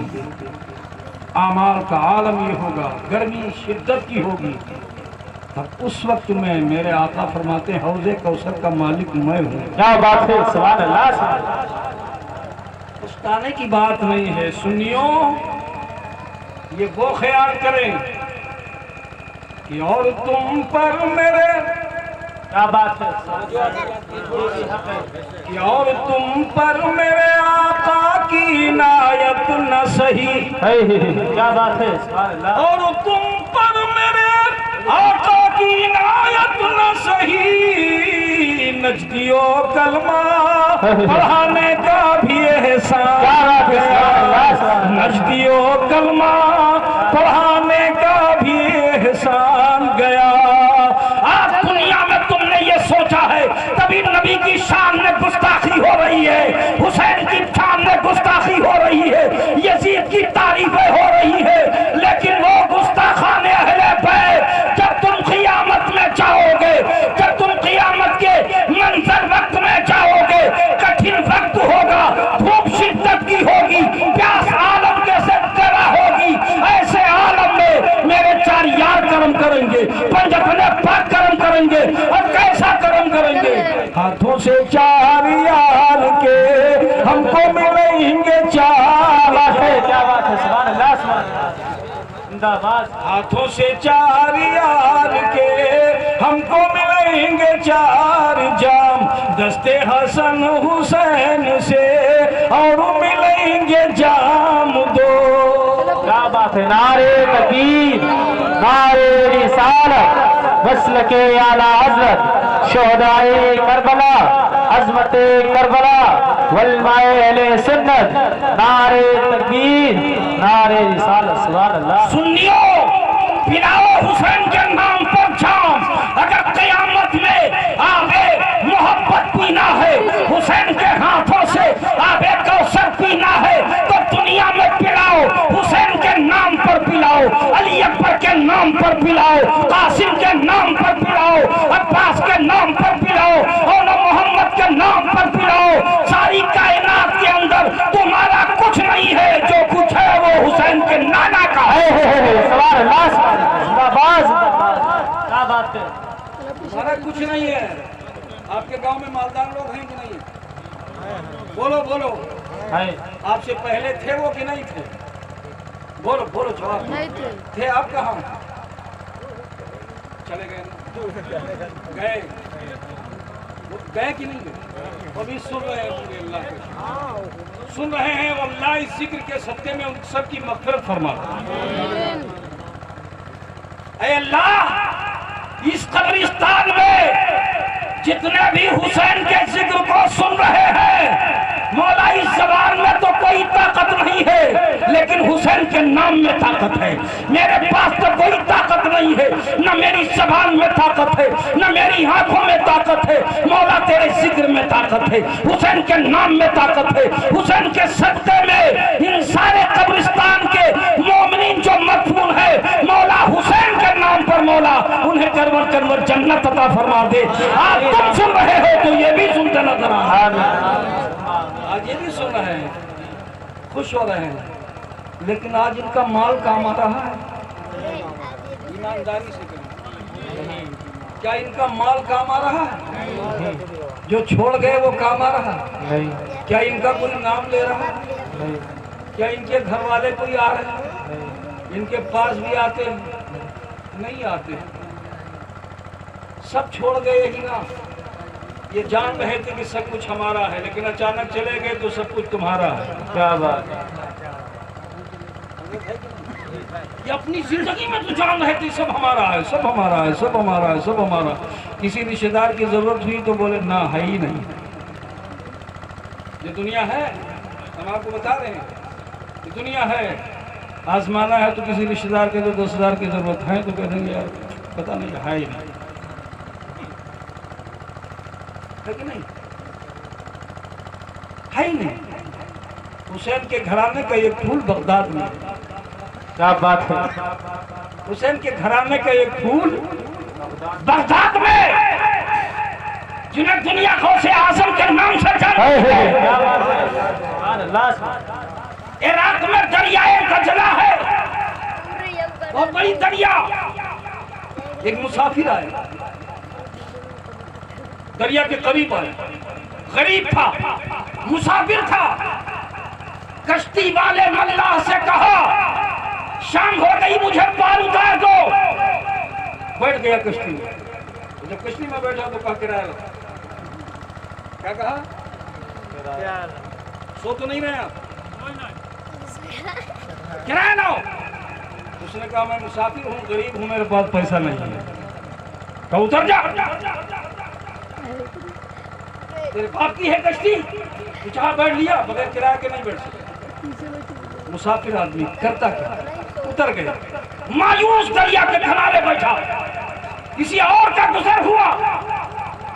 Speaker 1: आमाल का आलम ये होगा, गर्मी शिद्दत की होगी, तब उस वक्त में मेरे आका फरमाते हैं, हौज़े कौसर का मालिक मैं हूँ।
Speaker 2: क्या बात है, सुभान अल्लाह, सुभान अल्लाह।
Speaker 1: उस्ताने की बात नहीं है, सुनियो, ये वो ख्याल करें कि और तुम पर मेरे,
Speaker 2: क्या बात है,
Speaker 1: कि और तुम पर मेरे आका की इनायत न सही,
Speaker 2: क्या बात है, सुभान अल्लाह।
Speaker 1: और तुम पर मेरे आका की इनायत न सही, नजदियो कलमा पढ़ाने का भी एहसान, नजदियो कलमा पढ़ाने का भी एहसान गया। आज दुनिया में तुमने ये सोचा है, तभी नबी की शान में गुस्ताखी हो रही है, हुसैन की शान में गुस्ताखी हो रही है, यजीद की तारीफें हो रही है, लेकिन वो गुस्ताखाने अहले बैत जब तुम क़यामत में जाओगे, जब तुम क़यामत के मंजर वक्त में जाओगे, कठिन वक्त होगा, धूप शिद्दत की होगी, प्यास आलम के से करा होगी, ऐसे आलम में मेरे चार यार कर्म करेंगे, पंज अपने पाक कर्म करेंगे, और कैसा कर्म करेंगे? हाथों से चार यार के हमको मिलेंगे चार।
Speaker 2: क्या बात है, सुभान अल्लाह, सुभान अल्लाह। जिंदाबाद।
Speaker 1: हाथों से चार यार के हमको मिलेंगे चार जाम, दस्ते हसन हुसैन से और मिलेंगे जाम दो।
Speaker 2: क्या बात है, नारे तकबीर, नारे रिसालत, मसलके आला हज़रत, शोहदाए करबला, अज़मते करबला, वलमाए अहले सुन्नत, नारे तकबीर, नारे रिसालत, सुभान अल्लाह।
Speaker 1: सुन्नियों, पिलाओ हुसैन के नाम पर जाम। अगर कयामत में आबे मोहब्बत पीना है, हुसैन के हाथों से आबे कौसर पीना है, तो दुनिया में पिलाओ, हुसैन के नाम पर पिलाओ, अली अकबर के नाम पर पिलाओ, कासिम के नाम पर पिलाओ, अब्बास के नाम पर पिलाओ, और मोहम्मद के नाम पर पिलाओ। सारी कायनात के अंदर तुम्हारा कुछ नहीं है, जो कुछ है वो हुसैन के नाना का है।
Speaker 2: क्या बात है,
Speaker 3: हमारा कुछ नहीं है। आपके गांव में मालदार लोग हैं कि नहीं? बोलो बोलो, आपसे पहले थे वो कि नहीं थे? बोलो बोलो, जवाब
Speaker 4: नहीं
Speaker 3: थे। आप कहाँ चले गए? गए गए कि नहीं गए? अभी सुन रहे हैं, अल्लाह के सुन रहे हैं। अल्लाह इस जिक्र के सत्ते में उन सब की मग़फ़िरत फरमा। ऐ अल्लाह, इस कब्रिस्तान में जितने भी हुसैन के जिक्र को सुन रहे हैं, मौला इस जबान में तो कोई ताकत नहीं है, लेकिन हुसैन के नाम में ताकत है। मेरे पास तो कोई ताकत नहीं है, न मेरी जबान में ताकत है, न मेरी आंखों में ताकत है। मौला तेरे जिक्र में ताकत है, हुसैन के नाम में ताकत है। हुसैन के सदक़े में इन सारे कब्रिस्तान के मोमिनीन जो मदफून है, मौला हुसैन के नाम पर मौला उन्हें करवर करवर जन्नत अता फरमा दे। आज तुम सुन रहे हो तो ये भी सुनते नजर आ रहा है। आज ये भी सुन रहे हैं, खुश हो रहे हैं, लेकिन आज इनका माल काम आ रहा है। ईमानदारी से करें, क्या इनका माल काम आ रहा है? जो छोड़ गए वो काम आ रहा है? क्या इनका कोई नाम ले रहा है? क्या इनके घर वाले कोई आ रहे हैं? इनके पास भी आते नहीं आते, सब छोड़ गए ही ना। ये जान रहे थे कि सब कुछ हमारा है, लेकिन अचानक चले गए तो सब कुछ तुम्हारा है।
Speaker 2: क्या बात है,
Speaker 3: ये अपनी जिंदगी में तो जान रहे थे सब हमारा है, सब हमारा है, सब हमारा है, सब हमारा। किसी रिश्तेदार की जरूरत हुई तो बोले ना, है ही नहीं। ये दुनिया है, हम आपको बता रहे हैं, ये दुनिया है। आजमाना है तो किसी रिश्तेदार के जो 10,000 की जरूरत है तो कह देंगे यार पता नहीं, है ही नहीं, है कि नहीं? है ही नहीं। हुसैन के घराने का एक फूल बगदाद में,
Speaker 2: क्या बात है,
Speaker 3: हुसैन के घराने का एक फूल बगदाद में, जिन्हें दुनिया गौसे आजम के नाम से जानते हैं।
Speaker 2: क्या बात है,
Speaker 3: इराक में दरियाए गजला है, बहुत बड़ी दरिया। एक मुसाफिर आया, दरिया के करीब आया, गरीब था, मुसाफिर था। कश्ती वाले मल्लाह से कहा शाम हो गई, मुझे पार उतार दो। बैठ गया कश्ती में। जब कश्ती में बैठा तो कहा किराया लो। क्या कहा? सो तो नहीं रहे आप? किराया लो। उसने कहा मैं मुसाफिर हूँ, गरीब हूँ, मेरे पास पैसा नहीं है। कहा उतर जा, तेरे बाप की है कश्ती, तू चाह बैठ लिया, बगैर किराया के नहीं बैठ सकता। मुसाफिर आदमी करता क्या? उतर गया, मायूस दरिया के किनारे बैठा। किसी और का गुजर हुआ,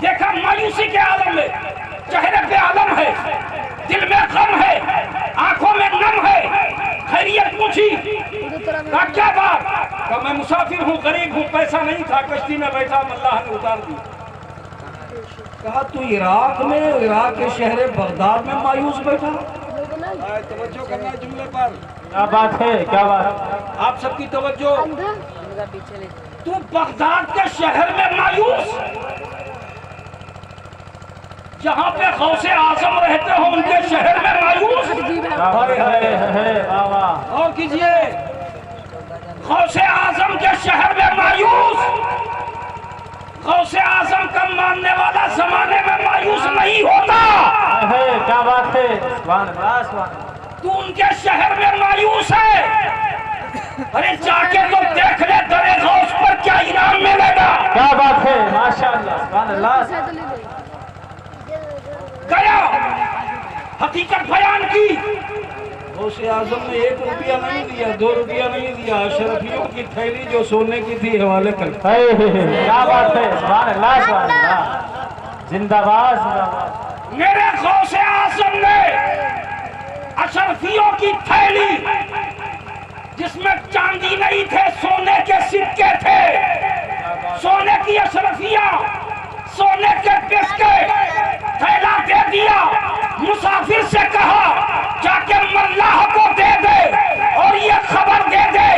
Speaker 3: देखा मायूसी के आलम में, चेहरे पे आलम है, दिल में गम है, आंखों में नम है। खैरियत पूछी, कहा क्या बात? कहा मैं मुसाफिर हूँ, गरीब हूँ, पैसा नहीं था, कश्ती में बैठा, अल्लाह ने उतार दी। कहा तू इराक में, इराक के शहर बगदाद में मायूस बैठा? तवज्जो करना है जुमले पर।
Speaker 2: क्या बात है, क्या बात,
Speaker 3: आप सबकी तवज्जो। तू बगदाद के शहर में मायूस, जहाँ पे गौसे आजम रहते हो उनके शहर में मायूस? और कीजिए, गौसे आजम के शहर में मायूस। गौसे आजम का मानने वाला जमाने में मायूस नहीं होता।
Speaker 2: क्या बात है,
Speaker 3: तू उनके शहर में मायूस है। अरे जाके तो देख ले दरे गौस पर क्या इनाम मिलेगा।
Speaker 2: क्या बात है, माशाअल्लाह,
Speaker 3: गया, हकीकत बयान की,
Speaker 1: गौसे आजम ने 1 रुपया नहीं दिया, 2 रुपया नहीं दिया, अशरफियों की थैली जो सोने की थी हवाले कर।
Speaker 2: क्या बात है, सुभान अल्लाह, सुभान अल्लाह, जिंदाबाद जिंदाबाद।
Speaker 3: मेरे गौसे आजम ने अशरफियों की थैली जिसमें चांदी नहीं थे, सोने के सिक्के थे, सोने की अशरफियां, सोने के पिसके थैला दे दिया। मुसाफिर से कहा जाके मल्लाह को दे दे और ये खबर दे दे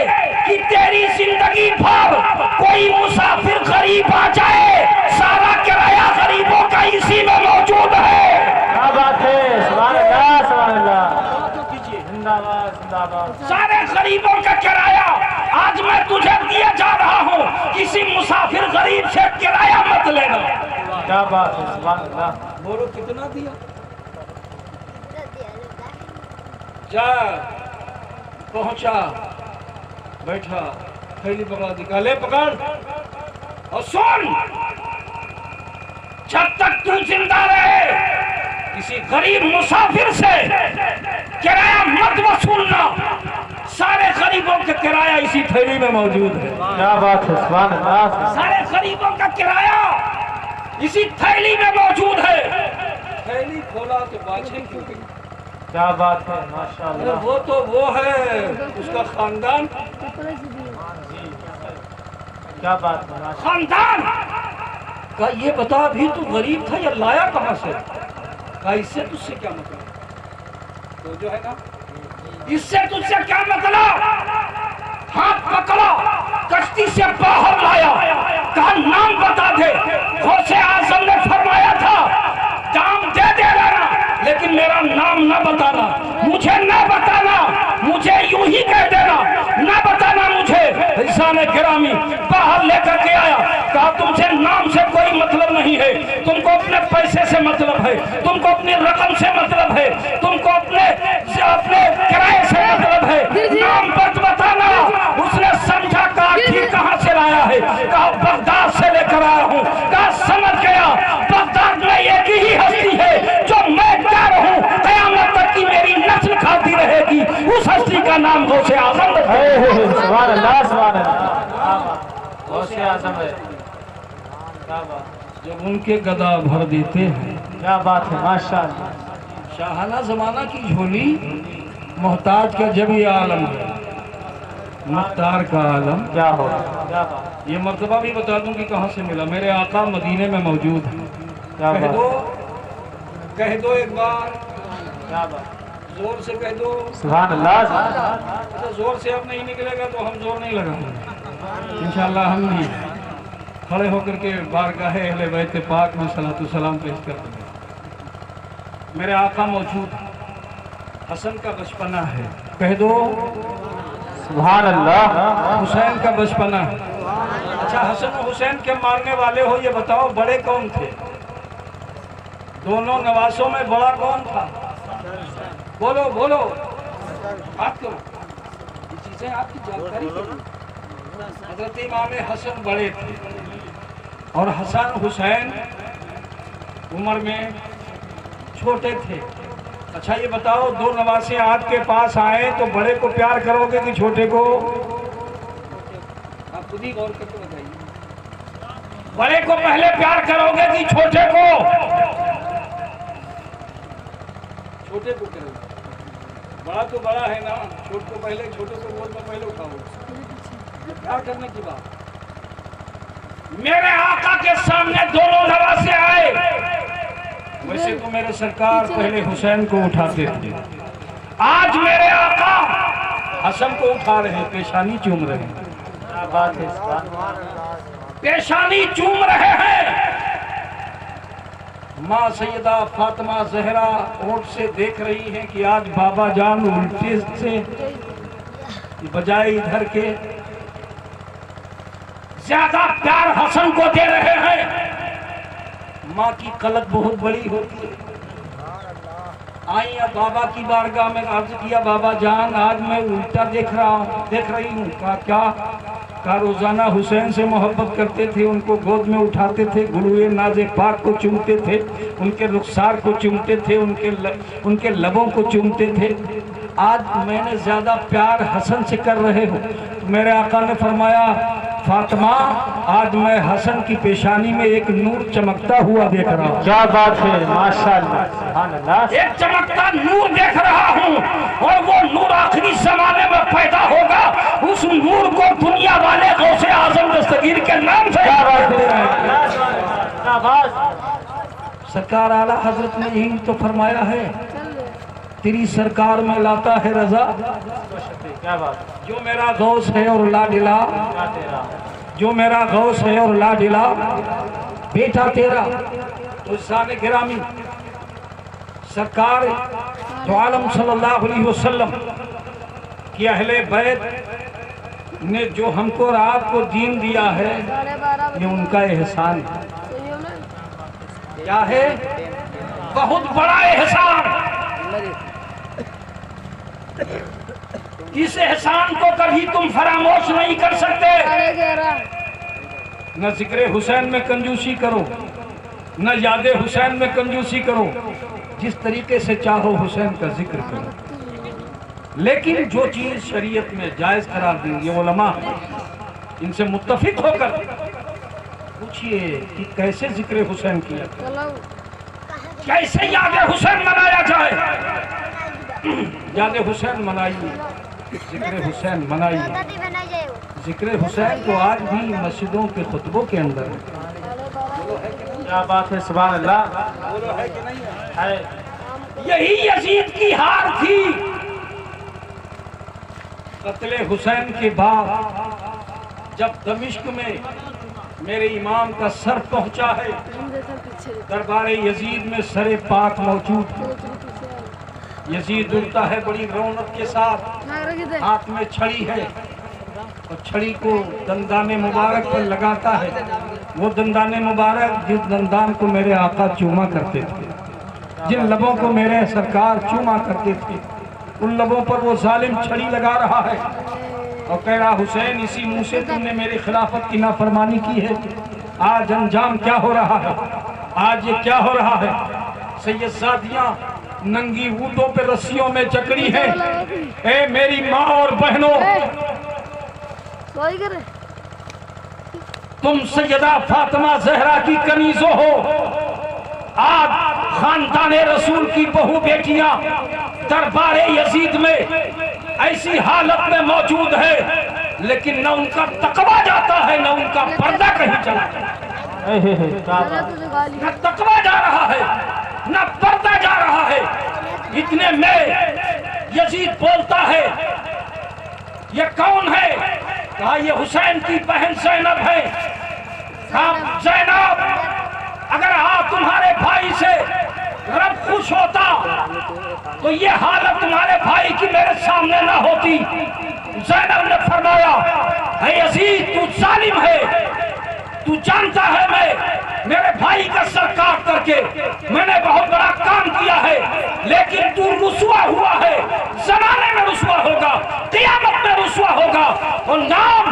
Speaker 3: कि तेरी जिंदगी भर कोई मुसाफिर गरीब आ जाए, सारा किराया गरीबों का इसी में मौजूद है।
Speaker 2: क्या बात है, सुभान अल्लाह, सुभान अल्लाह, जिंदाबाद जिंदाबाद।
Speaker 3: सारे गरीबों का किराया आज मैं तुझे दिए जा रहा हूँ, किसी मुसाफिर गरीब से किराया मत लेना।
Speaker 2: क्या बात है, सुभान अल्लाह।
Speaker 1: बोलो कितना दिया? जा पहुंचा, बैठा, थैली पकड़ा, निकाले पकड़ और सुन, जब तक तू जिंदा रहे किसी गरीब मुसाफिर से किराया मत वसूलना। सारे गरीबों का किराया इसी थैली में मौजूद है।
Speaker 2: क्या बात है, सुभान अल्लाह।
Speaker 3: सारे गरीबों का किराया इसी थैली में मौजूद है।
Speaker 1: थैली खोला तो बाछे क्यों गई?
Speaker 2: क्या बात है,
Speaker 1: अरे
Speaker 2: माशाअल्लाह।
Speaker 1: वो तो वो है, उसका खानदान।
Speaker 2: क्या बात है, माशाअल्लाह।
Speaker 3: खानदान
Speaker 1: का ये बता, अभी तू गरीब था या लाया कहाँ से? का इससे तुझसे क्या मतलब? तो जो है ना,
Speaker 3: इससे तुझसे क्या मतलब? हाथ पकड़ा, कश्ती से बाहर लाया, कहा नाम बता दे। गौसे आजम ने फरमाया था दाम दे देना, लेकिन मेरा नाम न बताना, मुझे न बताना, मुझे यूं ही कह देना, न बताना मुझे। इंसान गिरामी बाहर लेकर के आया, कहा तुमसे नाम से कोई मतलब नहीं है, तुमको अपने पैसे से मतलब है, तुमको अपनी रकम से मतलब है, तुमको अपने किराए से मतलब है, नाम मत बताना। उसने समझा, कहा ठीक कहाँ से लाया है? कहा बगदाद से लेकर आया हूँ। कहा समझ गया, बगदाद में एक ही हस्ती है जो मैं क्या रहूं, कयामत तक की मेरी नस्ल खाती रहेगी, उस हस्ती का नाम गौसे आजम है।
Speaker 2: सुभान अल्लाह, सुभान अल्लाह, गौसे आजम है। क्या बात,
Speaker 1: जब उनके गदा भर देते हैं।
Speaker 2: क्या बात है, माशाअल्लाह।
Speaker 1: शाहाना जमाना की झोली मोहताज का जब ये आलम है, मुख्तार का आलम।
Speaker 2: क्या हो, क्या बात,
Speaker 1: ये मर्तबा भी बता दूं कि कहाँ से मिला। मेरे आका मदीने में मौजूद है।
Speaker 2: क्या
Speaker 1: कह
Speaker 2: बात,
Speaker 1: दो, कह दो एक बार,
Speaker 2: क्या बात,
Speaker 1: जोर से कह दो।
Speaker 2: सुभान अल्लाह।
Speaker 1: अच्छा, जोर से अब नहीं निकलेगा तो हम जोर नहीं लगाएंगे इंशाअल्लाह। हम भी खड़े होकर के बारगाहे अहले बैत पाक में सलातु सलाम पेश कर देंगे। मेरे आका मौजूद है, हसन का बचपना है। कह दो
Speaker 2: सुभान अल्लाह।
Speaker 1: हुसैन का बचपना है। अच्छा, हसन और हुसैन के मारने वाले हो, ये बताओ बड़े कौन थे? दोनों नवासों में बड़ा कौन था? बोलो बोलो, आप क्यों? ये चीजें आपकी जानकारी के लिए। हजरत इमाम हसन बड़े थे और हसन हुसैन उम्र में छोटे थे। अच्छा, ये बताओ, दो नवासे आपके पास आए तो बड़े को प्यार करोगे कि छोटे को? आप खुद ही गौर करके बताइए।
Speaker 3: बड़े को पहले प्यार करोगे कि छोटे को?
Speaker 1: छोटे को करोगे। बड़ा तो बड़ा है ना, छोटे को पहले, छोटे को बोल में पहले उठाओ। प्यार करने की बात।
Speaker 3: मेरे आका के सामने दोनों नवासे आए।
Speaker 1: वैसे तो मेरे सरकार पहले हुसैन को उठाते थे,
Speaker 3: आज मेरे आका
Speaker 1: हसन को उठा रहे, पेशानी चूम रहे।
Speaker 2: क्या बात है,
Speaker 3: पेशानी चूम रहे हैं।
Speaker 1: माँ सैयदा फातिमा जहरा ओट से देख रही हैं कि आज बाबा जान उल्टे से बजाय इधर के
Speaker 3: ज्यादा प्यार हसन को दे रहे हैं।
Speaker 1: माँ की कलक बहुत बड़ी होती है। आई अब बाबा की बारगाह में अर्ज किया, बाबा जान आज मैं उल्टा देख रही हूँ। कहा रोजाना हुसैन से मोहब्बत करते थे, उनको गोद में उठाते थे, गुरुए नाज़े पाक को चूमते थे, उनके रुखसार को चूमते थे, उनके लबों को चूमते थे। आज मैंने ज्यादा प्यार हसन से कर रहे हो। तो मेरे आका ने फरमाया फातिमा आज मैं हसन की पेशानी में एक नूर चमकता हुआ देख रहा हूँ।
Speaker 2: क्या बात है, माशाअल्लाह, सुभान अल्लाह।
Speaker 3: एक चमकता नूर देख रहा हूँ और वो नूर आखिरी जमाने में पैदा होगा। उस नूर को दुनिया वाले गौसे आजम दस्तगीर के नाम से याद दे रहे हैं।
Speaker 1: सरकार आला हजरत ने यही तो फरमाया है, तेरी सरकार में लाता है रजा।
Speaker 2: क्या बात,
Speaker 1: जो मेरा गौस है और लाडिला, जो मेरा गौस है और लाडिला बेटा तेरा। तो शान गिरामी सरकार तो आलम सल्लल्लाहु अलैहि वसल्लम की अहले बैत ने जो हमको और आपको दीन दिया है, ये उनका एहसान है। क्या है?
Speaker 3: बहुत बड़ा एहसान। इस एहसान को कभी तुम फरामोश नहीं कर सकते।
Speaker 1: न जिक्र हुसैन में कंजूसी करो, न याद हुसैन में कंजूसी करो, जिस तरीके से चाहो हुसैन का जिक्र करो। लेकिन जो चीज शरीयत में जायज करार देंगे उलमा, इनसे मुत्तफिक होकर पूछिए कि कैसे जिक्र हुसैन किया,
Speaker 3: कैसे याद हुसैन मनाया जाए।
Speaker 1: याद हुसैन मनाइए, जिक्र हुसैन मनाइए। जिक्र हुसैन तो आज भी मस्जिदों के खुतबों के अंदर है।
Speaker 2: क्या बात है, सुभान अल्लाह। है
Speaker 3: यही यजीद की हार थी।
Speaker 1: कत्ले हुसैन के बाद जब दमिश्क में मेरे इमाम का सर पहुंचा है, दरबार यजीद में सरे पाक मौजूद है। यजीद उड़ता है बड़ी रौनक के साथ, हाथ में छड़ी है और छड़ी को दंदाने मुबारक पर लगाता है। वो दंदाने मुबारक जिस दंदान को मेरे आका चूमा करते थे, जिन लबों को मेरे सरकार चूमा करते थे, उन लबों पर वो जालिम छड़ी लगा रहा है और कह रहा हुसैन इसी मुंह से तुमने मेरी खिलाफत की नाफरमानी की है। आज अंजाम क्या हो रहा है, आज ये क्या हो रहा है। सैयद सादियां नंगी ऊँटों पे रस्सियों में जकड़ी है। ए मेरी माँ और बहनों, तुम सैयदा फातिमा जहरा की कनीजों हो। आज खानदाने रसूल की बहू बेटियां दरबार यजीद में ऐसी हालत में मौजूद है, लेकिन न उनका तकवा जाता है, न उनका पर्दा कहीं चला जाता है। न तकवा जा रहा है, न पर्दा जा रहा है। इतने में यजीद बोलता है, ये कौन है? कहा ये हुसैन की बहन ज़ैनब है। कहा ज़ैनब, अगर आप तुम्हारे भाई से रब खुश होता तो ये हालत तुम्हारे भाई की मेरे सामने ना होती। ज़ैनब ने फरमाया, है यजीद तू जालिम है, तू जानता है मैं मेरे भाई का सर काट करके मैंने बहुत बड़ा काम किया है, लेकिन तू रुसवा हुआ है, जमाने में रुसवा होगा, क़यामत में रुसवा होगा। और नाम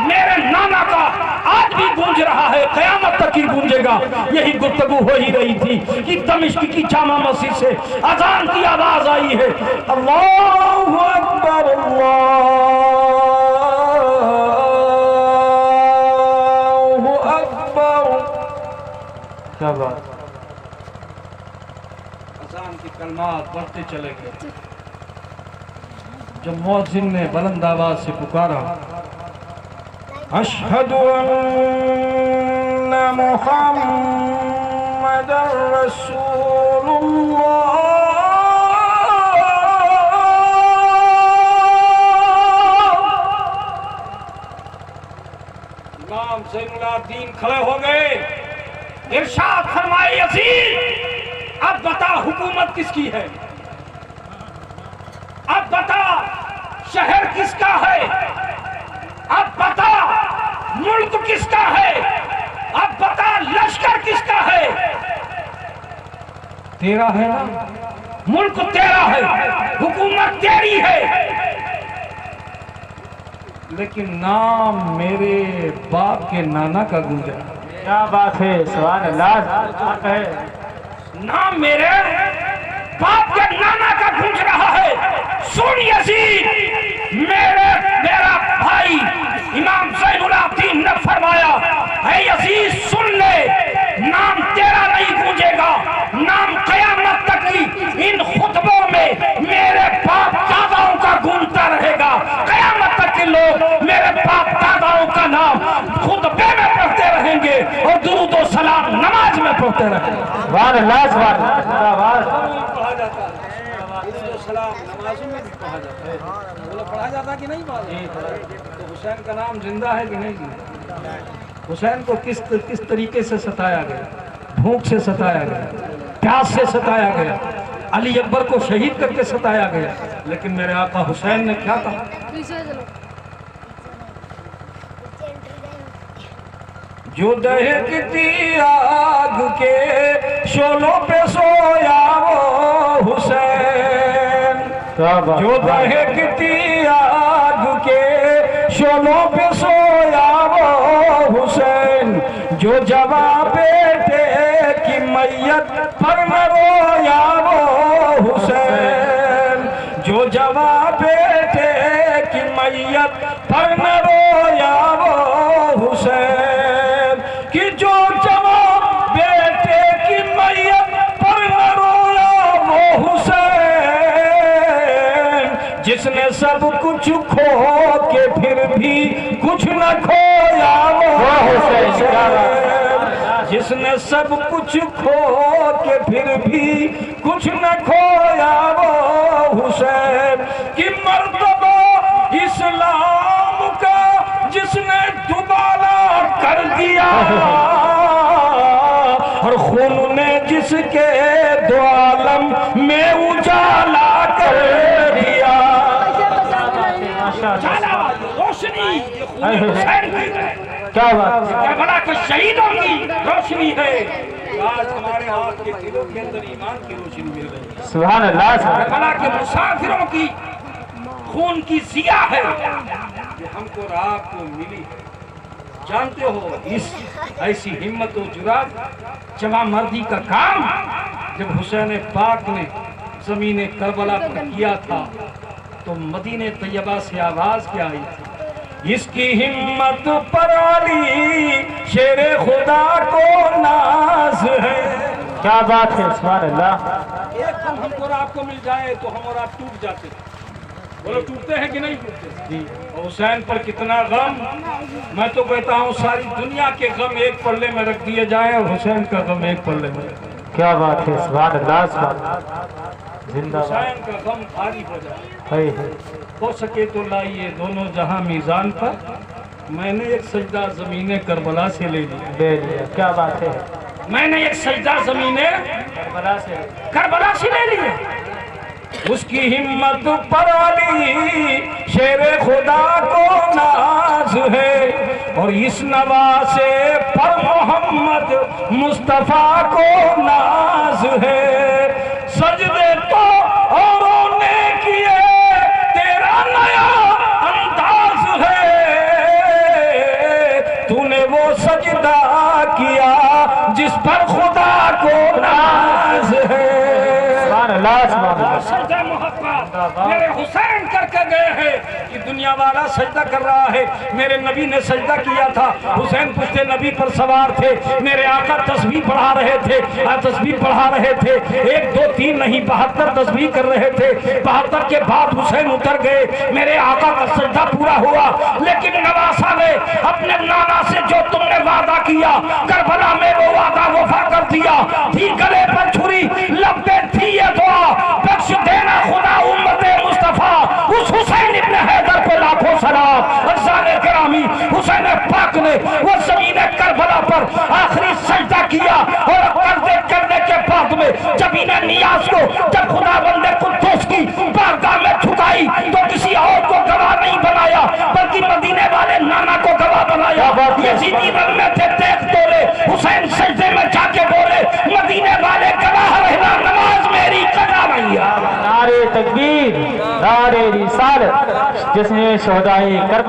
Speaker 1: मेरे नाना का आज भी गूंज रहा है, क़यामत तक ही गूंजेगा। यही गुफ्तगू हो ही रही थी कि दमिश्क की जामा मस्जिद से अजान की आवाज आई है, अल्लाहु अकबर, अल्लाहु अकबर।
Speaker 2: क्या बात,
Speaker 1: अजान की कलमात बढ़ते चले गए। जब मुअज्जिन ने बुलंद आवाज से पुकारा, अशहदु अन्ना मुहम्मदर रसूलुल्लाह, इमाम ज़ैनुलाब्दीन खड़े हो गए।
Speaker 3: इरशाद फरमाए, यजीद अब बता हुकूमत किसकी है, अब बता शहर किसका है, अब बता मुल्क किसका है, अब बता लश्कर किसका है।
Speaker 1: तेरा है ना,
Speaker 3: मुल्क तेरा है, हुकूमत तेरी है,
Speaker 1: लेकिन नाम मेरे बाप के नाना का गूंजा।
Speaker 2: क्या बात है, सुभान अल्लाह। है
Speaker 3: नाम मेरे बाप के नाना का गूंज रहा है। सुन यजीद, मेरा भाई इमाम ज़ैनुलाब्दीन ने फरमाया, है यजीद सुन ले, नाम तेरा नहीं गूंजेगा, नाम कयामत तक की इन खुतबों में मेरे बाप दादाओं का गूंजता रहेगा। कयामत तक के लोग मेरे बाप दादाओं का नाम खुतबे में पढ़ते रहेंगे और दुरूद और सलाम नमाज में पढ़ते रहेंगे।
Speaker 2: सुभान अल्लाह, सुभान
Speaker 1: पढ़ा जाता है, सलाम नमाजों में भी पढ़ा जाता है। बोलो पढ़ा जाता कि नहीं पढ़ा? तो हुसैन का नाम जिंदा है कि नहीं? हुसैन को किस तरीके से सताया गया, भूख से सताया गया, प्यास से सताया गया, अली अकबर को शहीद करके सताया गया, लेकिन मेरे आका हुसैन ने क्या कहा? जो दहकती आग के शोलों पे सोया वो हुसैन, जो दहकती आग के शोलों पे सोया वो हुसैन, जो जवां बेटे की मैयत पर न रोया वो हुसैन, जो जवां बेटे की मैयत पर न रोया वो हुसैन, कि जो जवां बेटे की मैयत पर न रोया वो हुसैन, जिसने सब कुछ खो के फिर भी कुछ न खोया वो हुसैन, जिसने सब कुछ खो के फिर भी कुछ न खोया वो हुसैन, कि मर्तबा इस्लाम का जिसने दुबाला कर दिया और खून ने जिसके दो आलम में उजाला कर दिया, रोशनी हुसैन की है।
Speaker 2: क्या बात,
Speaker 3: करबला के शहीदों की रोशनी है।
Speaker 1: आज हमारे हाथ के दिलों के अंदर ईमान की रोशनी मिल रही है।
Speaker 2: सुभान अल्लाह,
Speaker 3: करबला के मुसाफिरों की खून की जिया है
Speaker 1: जो हमको रात को मिली है। जानते हो इस ऐसी हिम्मत और जुरात जमा मर्दी का काम जब हुसैन पाक ने जमीन करबला पर किया था तो मदीने तैयबा से आवाज क्या आई थी? इसकी हिम्मत पर अली शेरे खुदा को नाज है।
Speaker 2: क्या बात है, सुभान अल्लाह।
Speaker 1: एक पल हमको और आपको मिल जाए तो हम और आप टूट जाते हैं। बोलो टूटते हैं कि नहीं टूटते? जी। हुसैन पर कितना गम, मैं तो कहता हूँ सारी दुनिया के गम एक पल्ले में रख दिए जाए और हुसैन का गम एक पल्ले में।
Speaker 2: क्या बात है, सुभान अल्लाह, सुभान, जिंदाबाद।
Speaker 1: हुसैन का गम भारी हो जाए,
Speaker 2: है।
Speaker 1: हो सके तो लाइए दोनों जहां मीजान पर। मैंने एक सजदा जमीने करबला से ले लिया।
Speaker 2: ले लिया, क्या बात है।
Speaker 3: मैंने एक सजदा जमीने करबला से ले लिया।
Speaker 1: उसकी हिम्मत पर अली शेरे खुदा को नाज है और इस नवासे पर मोहम्मद मुस्तफा को नाज है। सजदे तो औरों ने किए, तेरा नया अंदाज है। तूने वो सजदा किया जिस पर खुदा को नाज है।
Speaker 3: सजदा मोहब्बत मेरे हुसैन करके गए हैं कि दुनिया वाला सजदा कर रहा है। मेरे नबी ने सजदा किया था। हुसैन पुश्ते नबी पर सवार थे। मेरे आका तस्बीह पढ़ा रहे थे, तस्बीह पढ़ा रहे थे। 1 2 3 नहीं 72 तस्बीह कर रहे थे। 72 के बाद हुसैन उतर गए। मेरे आका का सजदा पूरा हुआ। लेकिन नवासा ने अपने नाना से जो तुमने वादा किया करबला में वो वादा वफा कर दिया। थी गले पर छुरी, लब पे थी ये दुआ, बख्श देना खुदा उम्मते मुस्तफा। उस हुसैन इब्न हैदर पे लाखों सलाम। अज़ाने गिरामी हुसैन पाक ने वो ज़मीन करबला पर आखिरी सजदा किया और कर्ज़े करने के बाद में जब इन्हें नियाज को जब खुदा बंदे कुद्दूस की बारगाह में झुकाई तो किसी और को गवाह नहीं बनाया बल्कि मदीने वाले नाना को गवाह बनाया। यजीदी रंग में थे देख तोले, हुसैन सजदे में जाके बोले मदीने वाले गवाह रहना, नमाज मेरी कदा नहीं।
Speaker 2: नारे तकबीर, नारे रिसालत, जिसने शोहदाए करबला